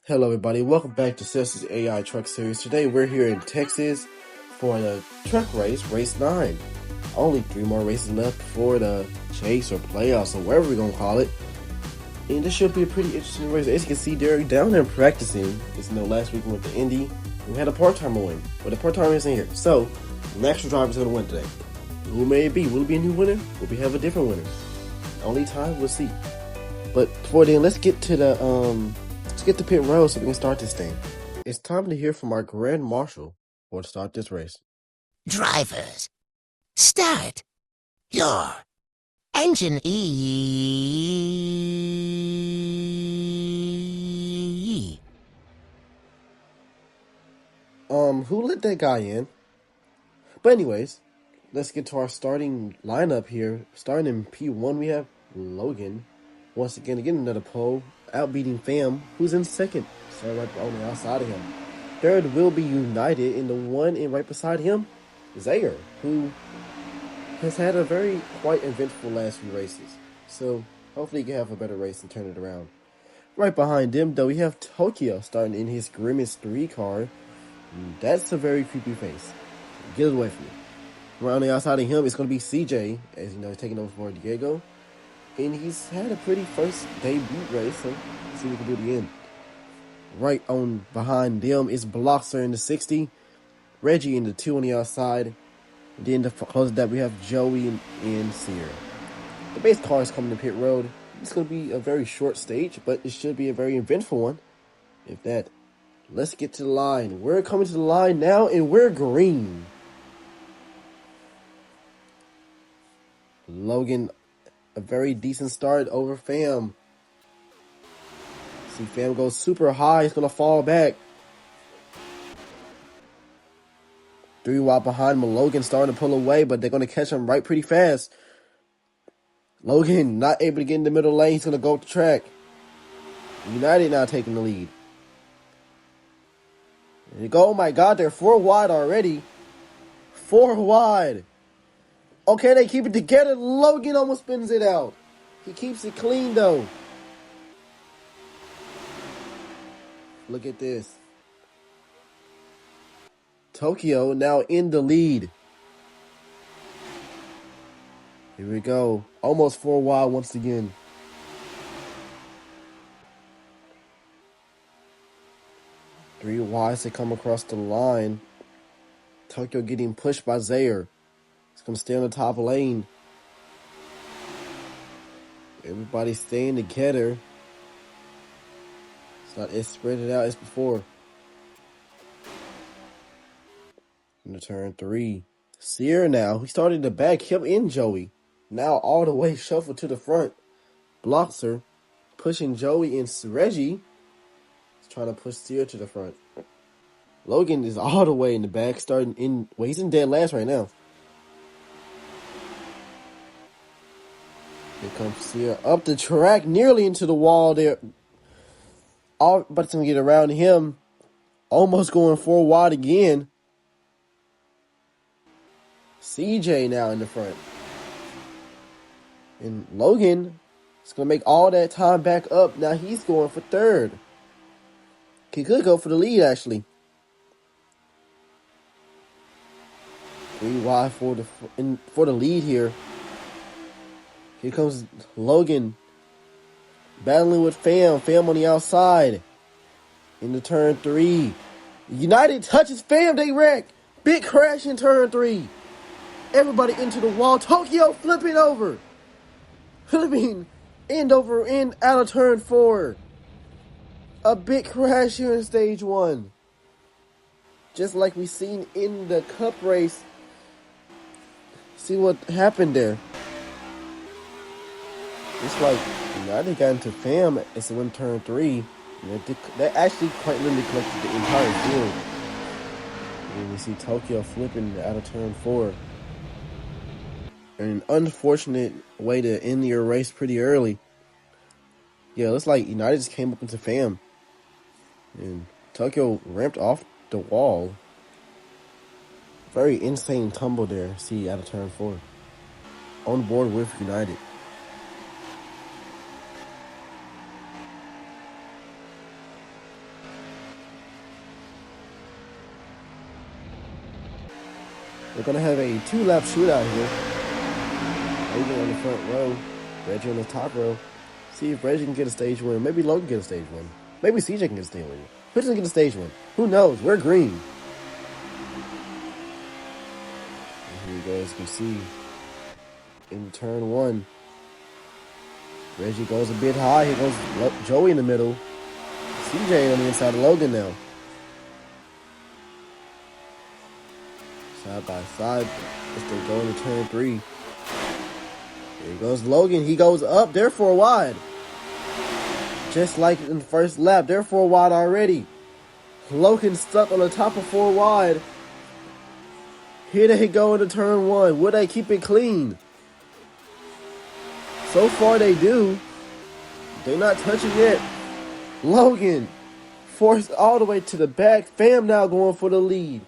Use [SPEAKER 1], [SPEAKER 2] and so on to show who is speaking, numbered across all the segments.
[SPEAKER 1] Hello everybody, welcome back to Celsius AI Truck Series. Today we're here in Texas for the truck race, race 9. Only 3 more races left for the chase or playoffs or whatever we're going to call it. And this should be a pretty interesting race. As you can see, Derek down there practicing. Last week we went to Indy. We had a part-timer win, but the part-timer isn't here. So, the actual driver's going to win today. Who may it be? Will it be a new winner? Will we have a different winner? Only time, we'll see. But before then, let's get to the pit road so we can start this thing. It's time to hear from our Grand Marshal or to start this race.
[SPEAKER 2] Drivers, start your engine E.
[SPEAKER 1] Who let that guy in? But anyways, let's get to our starting lineup here. Starting in P1, we have Logan. Once again, another pole, outbeating Fam, who's in second. So right on the outside of him. Third will be United, and the one in right beside him, Zaire, who has had a very quite eventful last few races. So hopefully he can have a better race and turn it around. Right behind them, though, we have Tokyo starting in his Grimace 3 car. That's a very creepy face. Get it away from me. Right on the outside of him, it's going to be CJ, as you know, he's taking over for Diego. And he's had a pretty first debut race, so let's see what we can do at the end. Right on behind them is Bloxer in the 60, Reggie in the 2 on the outside. And then to close that, we have Joey and Sierra. The base car is coming to pit road. It's going to be a very short stage, but it should be a very eventful one. If that. Let's get to the line. We're coming to the line now, and we're green. Logan, a very decent start over Fam. See, Fam goes super high. He's going to fall back. 3 wide behind him. Logan starting to pull away, but they're going to catch him right pretty fast. Logan not able to get in the middle lane. He's going to go up the track. United now taking the lead. There you go. Oh my God, they're 4 wide already. 4 wide. Okay, they keep it together. Logan almost spins it out. He keeps it clean, though. Look at this. Tokyo now in the lead. Here we go. Almost 4 wide once again. Three wides to come across the line. Tokyo getting pushed by Zaire. He's going to stay on the top lane. Everybody staying together. It's not as spread it out as before. Into turn 3. Sierra now. He started to back him in Joey. Now all the way shuffled to the front. Bloxer pushing Joey and Reggie. He's trying to push Sierra to the front. Logan is all the way in the back, starting in. Well, he's in dead last right now. Here comes Sierra up the track, nearly into the wall there. All but to get around him. Almost going 4 wide again. CJ now in the front. And Logan is going to make all that time back up. Now he's going for third. He could go for the lead, actually. 3 wide for the lead here. Here comes Logan battling with Fam. Fam on the outside. Into turn 3. United touches Fam. They wreck. Big crash in turn 3. Everybody into the wall. Tokyo flipping over. Flipping end over end out of turn 4. A big crash here in stage 1. Just like we seen in the cup race. See what happened there. It's like United got into Fam as it went turn 3. They actually quite literally collected the entire field. And you see Tokyo flipping out of turn 4. An unfortunate way to end your race pretty early. Yeah, looks like United just came up into Fam. And Tokyo ramped off the wall. Very insane tumble there. See, out of turn 4. On board with United. We're going to have a 2-lap shootout here. Logan on the front row. Reggie on the top row. See if Reggie can get a stage win. Maybe Logan can get a stage win. Maybe CJ can get a stage win. Who doesn't get a stage win? Who knows? We're green. And here you guys can see in turn 1. Reggie goes a bit high. Here goes Joey in the middle. CJ on the inside of Logan now. Side by side as they go into turn 3. Here goes Logan. He goes up. They're 4 wide. Just like in the first lap. They're 4 wide already. Logan stuck on the top of 4 wide. Here they go into turn 1. Will they keep it clean? So far they do. They're not touching it. Logan forced all the way to the back. Fam now going for the lead.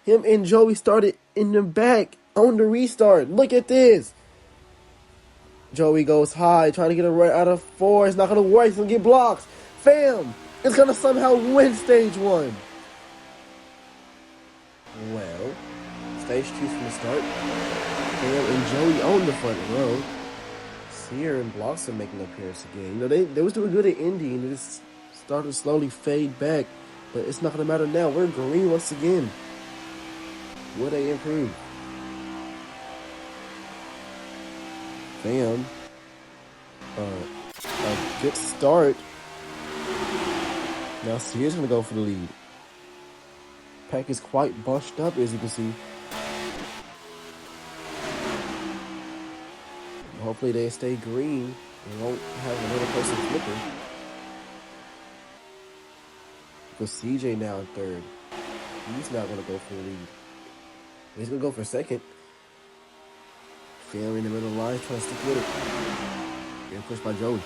[SPEAKER 1] Him and Joey started in the back on the restart. Look at this. Joey goes high, trying to get a right out of 4. It's not going to work. He's going to get blocks. Fam is going to somehow win stage 1. Well, stage 2's from the start. Fam and Joey on the front row. Sear and Blossom making an appearance again. You know, they was doing good at Indy, and they just started to slowly fade back. But it's not going to matter now. We're green once again. Will they improve? Fam, a good start. Now Sear's going to go for the lead. Pack is quite bunched up, as you can see. Hopefully they stay green and won't have another person flipping. Because CJ now in 3rd. He's not going to go for the lead. He's going to go for 2nd. Fam in the middle of the line, trying to stick with it. Getting pushed by Joey.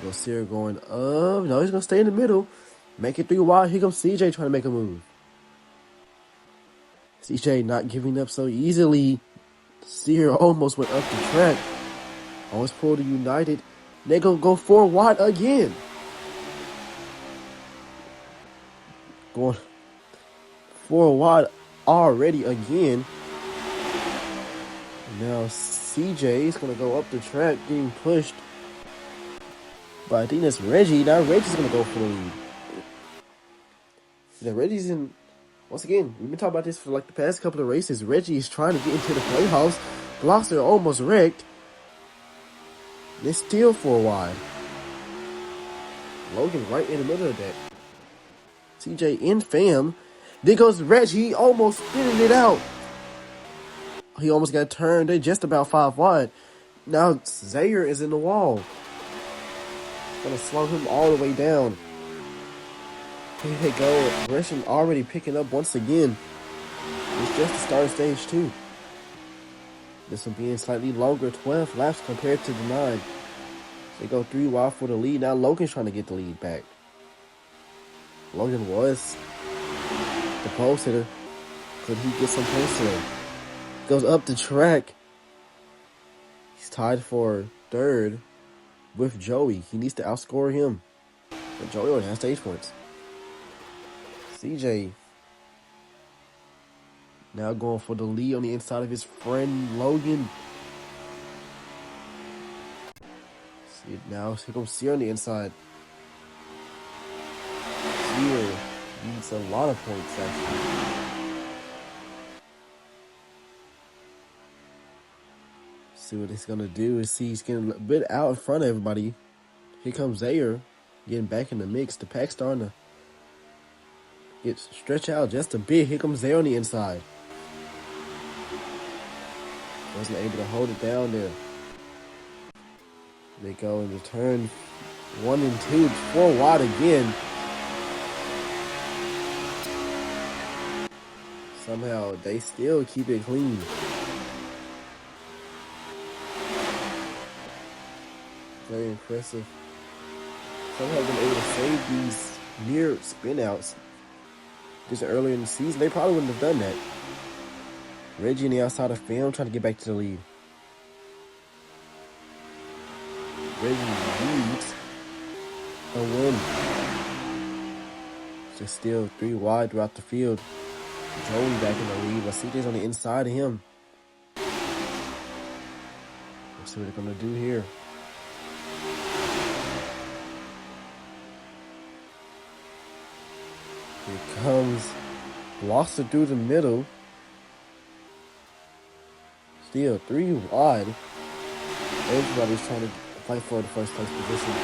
[SPEAKER 1] Go Sear going up. No, he's going to stay in the middle. Make it 3 wide. Here comes CJ trying to make a move. CJ not giving up so easily. Sear almost went up the track. Almost pulled a United. They go 4 wide again. Going 4 wide already again. Now CJ is going to go up the track, getting pushed. But I think that's Reggie. Now Reggie's going to go for the lead. Now Reggie's in... Once again, we've been talking about this for like the past couple of races. Reggie is trying to get into the playoffs. Blocks are almost wrecked. They're still 4 wide. Logan right in the middle of that. CJ in Fam. There goes Reggie, almost spinning it out. He almost got turned. They're just about 5 wide. Now Zaire is in the wall. Gonna slow him all the way down. Here they go. Gresham already picking up once again. It's just the start of stage 2. This one being slightly longer, 12 laps compared to the 9. They go 3 wide for the lead. Now Logan's trying to get the lead back. Logan was the pole sitter. Could he get some points today? Goes up the track. He's tied for 3rd with Joey. He needs to outscore him. But Joey already has stage points. CJ now going for the lead on the inside of his friend Logan. See now, here comes Sear on the inside. Sear needs a lot of points actually. See what he's gonna do is see he's getting a bit out in front of everybody. Here comes Zaire getting back in the mix. The pack's starting to get stretched out just a bit. Here comes Zaire on the inside. Wasn't able to hold it down there. They go into turn 1 and 2, 4 wide again. Somehow they still keep it clean. Very impressive. Somehow been able to save these near spin outs. Just earlier in the season, they probably wouldn't have done that. Reggie on the outside of Fam trying to get back to the lead. Reggie leads a win. Just still 3 wide throughout the field. Joey back in the lead, but CJ's on the inside of him. Let's see what they're gonna do here. Here comes Blosser through the middle. Still 3 wide. Everybody's trying to fight for the first place position.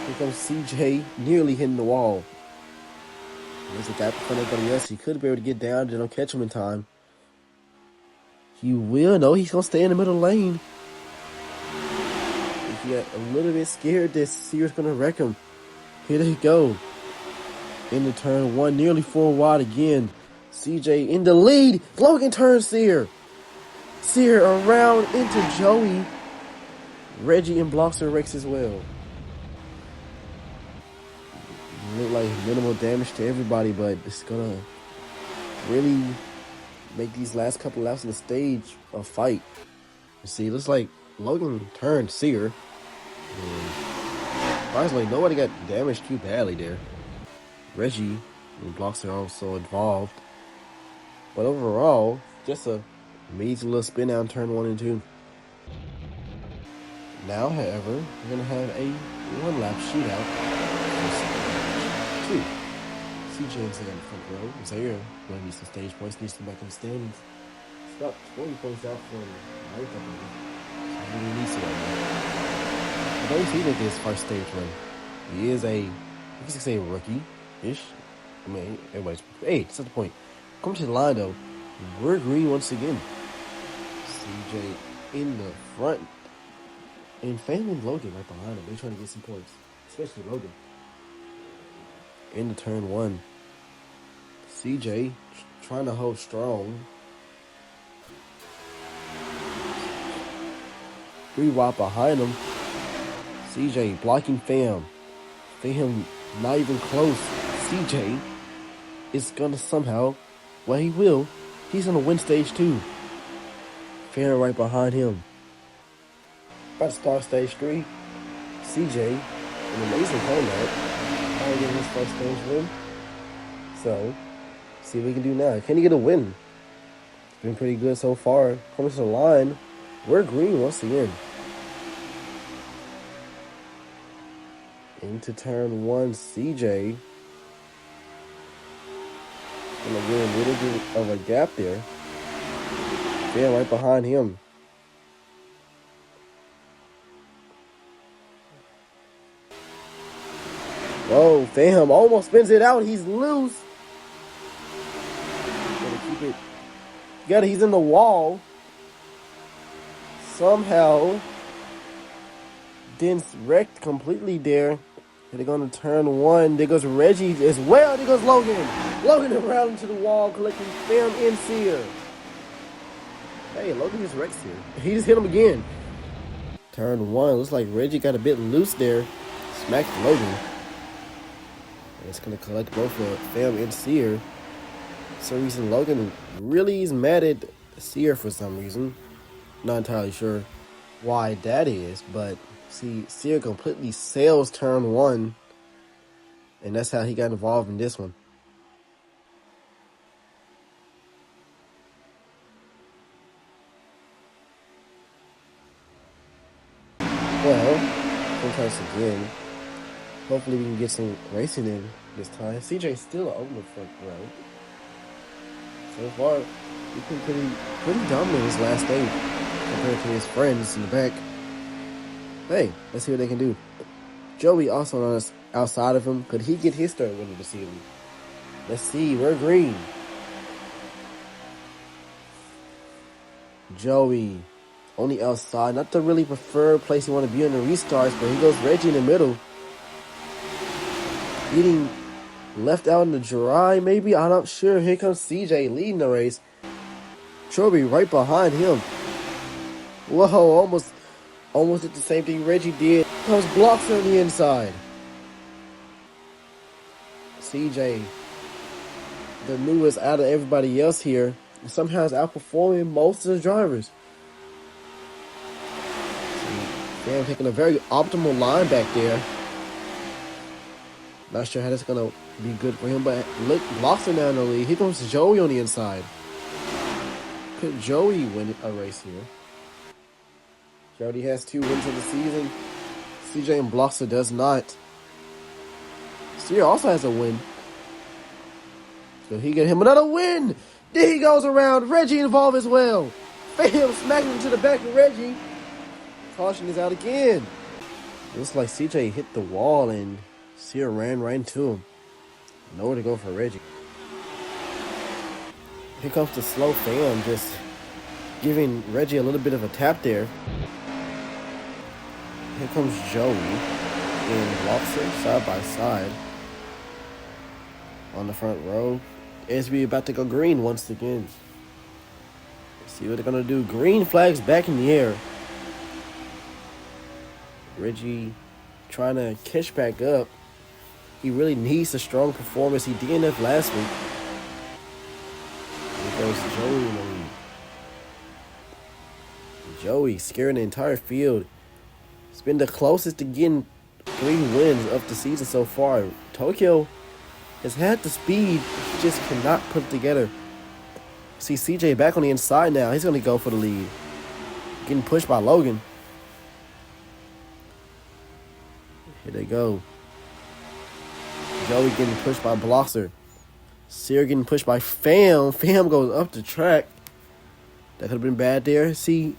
[SPEAKER 1] Here comes CJ nearly hitting the wall. There's a gap in front of everybody else. He could be able to get down. They don't catch him in time. He will. No, he's going to stay in the middle lane. He got a little bit scared that Sear's going to wreck him. Here they go. Into turn 1, nearly 4 wide again. CJ in the lead. Logan turns Sear. Sear around into Joey. Reggie and Blosser wrecks as well. Look like minimal damage to everybody, but it's gonna really make these last couple laps on the stage a fight. You see, it looks like Logan turned Sear. Surprisingly, nobody got damaged too badly there. Reggie and Blosser also involved. But overall, just a measly little spin down turn 1 and 2. Now, however, we're going to have a 1-lap shootout. 2. CJ is in the front row. Zaire going to need some stage points, needs to come back in the standings. It's about 20 points out from ninth, I believe. So he really needs to right now. I don't see that this first stage run. He is a, you can say rookie-ish. I mean, everybody's, hey, that's not the point. Come to the line, though. We're green once again. CJ in the front. And Fam and Logan right behind him. They're trying to get some points. Especially Logan. Into turn 1. CJ trying to hold strong. 3 wide behind him. CJ blocking Fam. Fam not even close. CJ is gonna somehow, well, he will. He's gonna win stage 2. Fam right behind him. About to start stage 3. CJ, an amazing comeback. Trying to get his first stage win. So, see what we can do now. Can he get a win? It's been pretty good so far. Coming to the line, we're green once again. Into turn 1, CJ. Gonna get a little bit of a gap there. Yeah, right behind him. Whoa, Fam almost spins it out. He's loose. Gotta keep it. He's in the wall. Somehow. Didn't wrecked completely there. They're going to turn 1. There goes Reggie as well. There goes Logan. Logan around into the wall, collecting Fam and Sear. Hey, Logan just wrecks here. He just hit him again. Turn 1. Looks like Reggie got a bit loose there. Smacked Logan. It's going to collect both of Fam and Sear. For some reason, Logan really is mad at Sear for some reason. Not entirely sure why that is, but see, Sear completely sails turn 1. And that's how he got involved in this one. Well, sometimes again. Hopefully we can get some racing in this time. CJ's still on the front row. So far, he's been pretty dominant this last stage compared to his friends in the back. Hey, let's see what they can do. Joey also on us outside of him. Could he get his third win of the season? Let's see. We're green. Joey only outside. Not the really preferred place you want to be in the restarts, but here goes Reggie in the middle. Getting left out in the dry, maybe? I'm not sure. Here comes CJ leading the race. Joey right behind him. Whoa, almost did the same thing Reggie did. Comes blocks on the inside. CJ, the newest out of everybody else here, somehow is outperforming most of the drivers. Fam taking a very optimal line back there. Not sure how that's gonna be good for him, but look, Bloxer now in the lead. Here comes Joey on the inside. Could Joey win a race here? Jody has 2 wins of the season. CJ and Bloxer does not. Steer also has a win. So he get him another win. There he goes around. Reggie involved as well. Bam, smacking him to the back of Reggie. Caution is out again. Looks like CJ hit the wall and Steer ran right into him. Nowhere to go for Reggie. Here comes the slow fan, just giving Reggie a little bit of a tap there. Here comes Joey and Bloxer side by side on the front row. SB about to go green once again. Let's see what they're gonna do. Green flags back in the air. Reggie trying to catch back up. He really needs a strong performance. He DNF'd last week. Here goes Joey in the lead. Joey scaring the entire field. It's been the closest to getting 3 wins of the season so far. Tokyo has had the speed, he just cannot put it together. See CJ back on the inside now. He's going to go for the lead. Getting pushed by Logan. Here they go. Joey getting pushed by Bloxer. Sear getting pushed by Fam. Fam goes up the track. That could have been bad there. See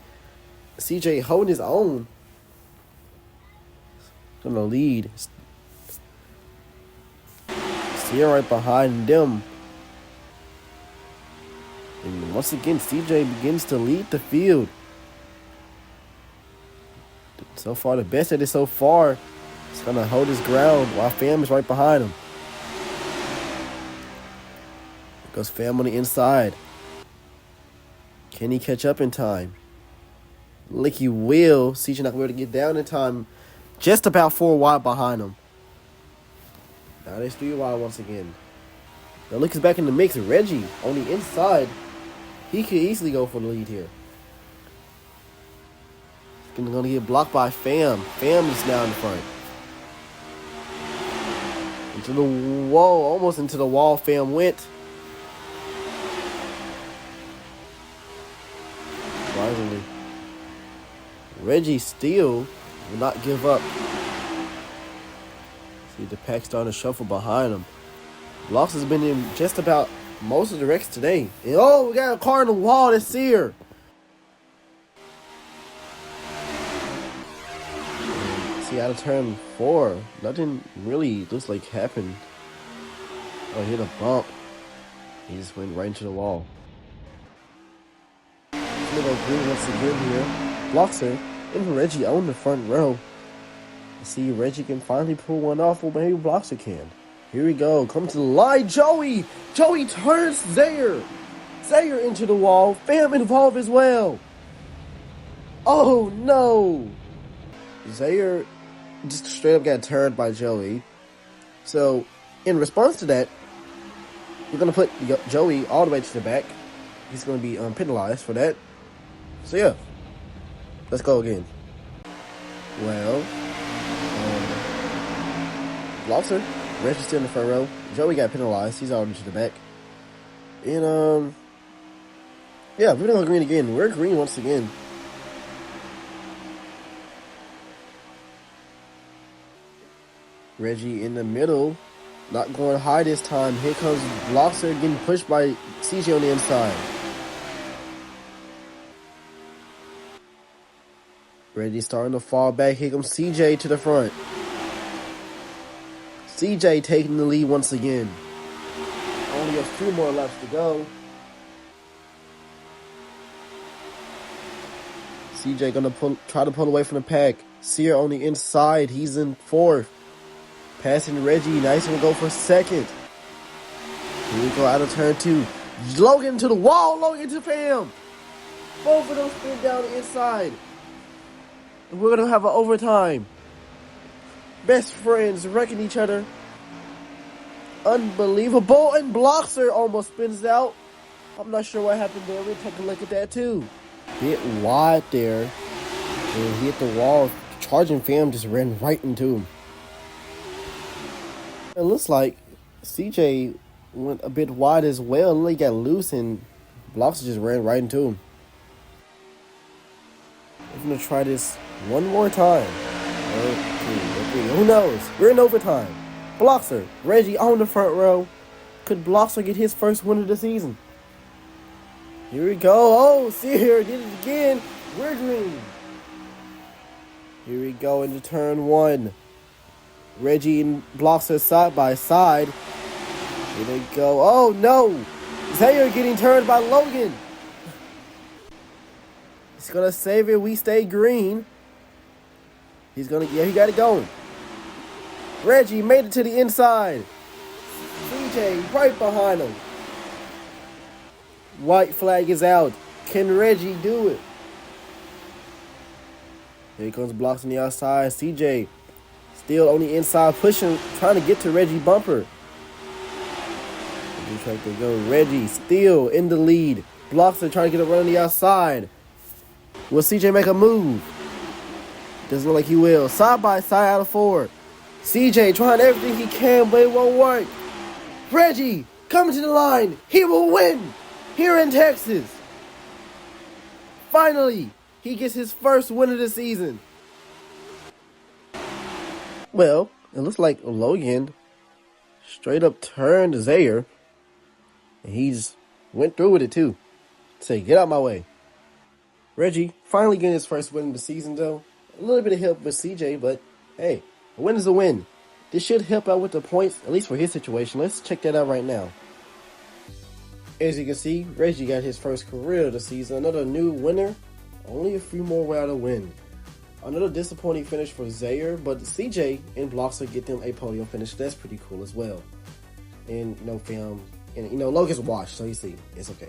[SPEAKER 1] CJ holding his own. Gonna lead. Sear right behind them. And once again, CJ begins to lead the field. So far, the best at it so far. He's gonna hold his ground while Fam is right behind him. Here goes Fam on the inside. Can he catch up in time? Like he will. CJ not gonna be able to get down in time. Just about 4 wide behind him. Now there's 3 wide once again. Now look, is back in the mix. Reggie on the inside. He could easily go for the lead here. He's gonna get blocked by Fam. Fam is now in the front. Into the wall, almost into the wall. Fam went. Surprisingly, Reggie still will not give up. See the pack starting to shuffle behind him. Blox has been in just about most of the wrecks today. And oh, we got a car in the wall this year. See, out of turn 4, nothing really looks like happened. Oh, he hit a bump. He just went right into the wall. Little green once again here. Bloxer and Reggie on the front row. See, Reggie can finally pull one off, or maybe Bloxer can. Here we go. Come to the line. Joey! Joey turns Zaire! Zaire into the wall. Fam involved as well. Oh, no! Zaire just straight up got turned by Joey. So, in response to that, we're going to put Joey all the way to the back. He's going to be penalized for that. So, yeah. Let's go again. Well, Bloxer, Reggie's still in the front row. Joey got penalized. He's already to the back. And, yeah, we're going to go green again. We're green once again. Reggie in the middle. Not going high this time. Here comes Bloxer getting pushed by CJ on the inside. Reggie starting to fall back. Here comes CJ to the front. CJ taking the lead once again. Only a few more laps to go. CJ gonna try to pull away from the pack. Sear on the inside. He's in 4th. Passing Reggie. Nice one, go for 2nd. Here we go out of turn 2. Logan to the wall. Logan to Fam. Both of them spin down the inside. And we're going to have an overtime. Best friends wrecking each other. Unbelievable. And Bloxer almost spins out. I'm not sure what happened there. We'll take a look at that too. Bit wide there. And he hit the wall. Charging Fam just ran right into him. It looks like CJ went a bit wide as well. He got loose and Bloxer just ran right into him. We're gonna try this one more time. Who knows? We're in overtime. Bloxer, Reggie on the front row. Could Bloxer get his first win of the season? Here we go. Oh, Sear did it again. We're green. Here we go into turn one. Reggie and Bloxer side by side. Here they go. Oh no! Zaire getting turned by Logan. He's gonna save it. We stay green. He got it going. Reggie made it to the inside. CJ right behind him. White flag is out. Can Reggie do it? Here comes Blocks on the outside. CJ still on the inside, pushing, trying to get to Reggie bumper. Track to go. Reggie still in the lead. Blocks are trying to get a run on the outside. Will CJ make a move? Doesn't look like he will. Side by side out of four. CJ trying everything he can, but it won't work. Reggie coming to the line. He will win here in Texas. Finally, he gets his first win of the season. Well, it looks like Logan straight up turned Zaire. And he's went through with it too. Say, get out my way. Reggie finally getting his first win of the season though. A little bit of help with CJ, but hey, a win is a win. This should help out with the points, at least for his situation. Let's check that out right now. As you can see, Reggie got his first career of the season. Another new winner. Only a few more without a win. Another disappointing finish for Zaire, but CJ and Bloxer get them a podium finish. That's pretty cool as well. And no film. And Logan's washed, so you see, it's okay.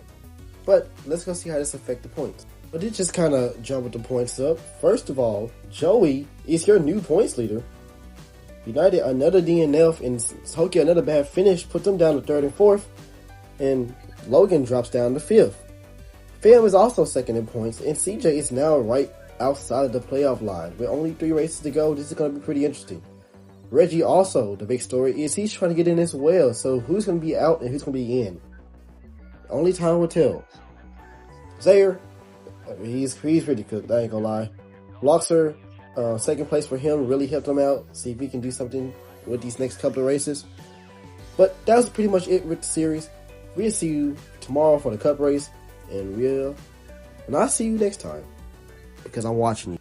[SPEAKER 1] But let's go see how this affects the points. But it just kind of jumped the points up. First of all, Joey is your new points leader. United another DNF and Tokyo another bad finish, put them down to third and fourth. And Logan drops down to fifth. Fam is also second in points, and CJ is now right outside of the playoff line. With only 3 races to go, this is going to be pretty interesting. Reggie also, the big story is he's trying to get in as well. So who's going to be out and who's going to be in? Only time will tell. Zaire, he's pretty cooked, I ain't going to lie. Bloxer, second place for him, really helped him out. See if he can do something with these next couple of races. But that was pretty much it with the series. We'll see you tomorrow for the cup race. And I'll see you next time. Because I'm watching you.